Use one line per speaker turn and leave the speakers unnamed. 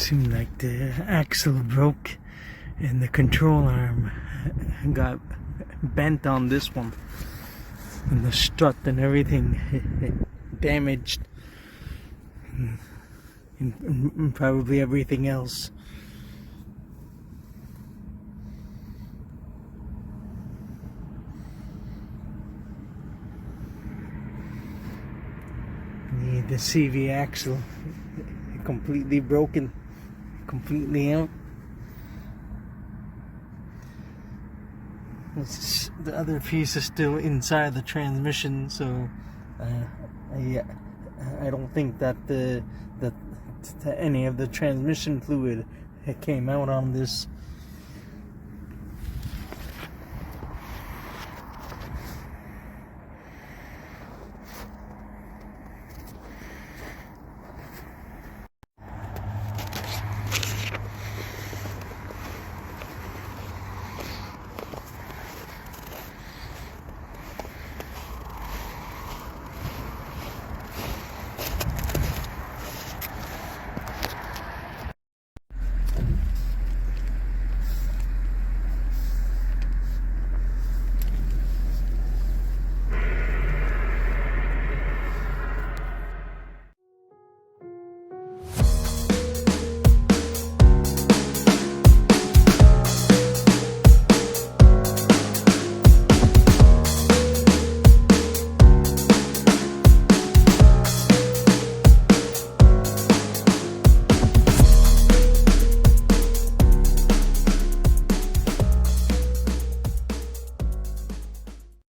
Seemed like the axle broke and the control arm got bent on this one, and the strut and everything damaged, and probably everything else. The CV axle completely broken, completely out. The other piece is still inside the transmission, so I don't think that any of the transmission fluid came out on this.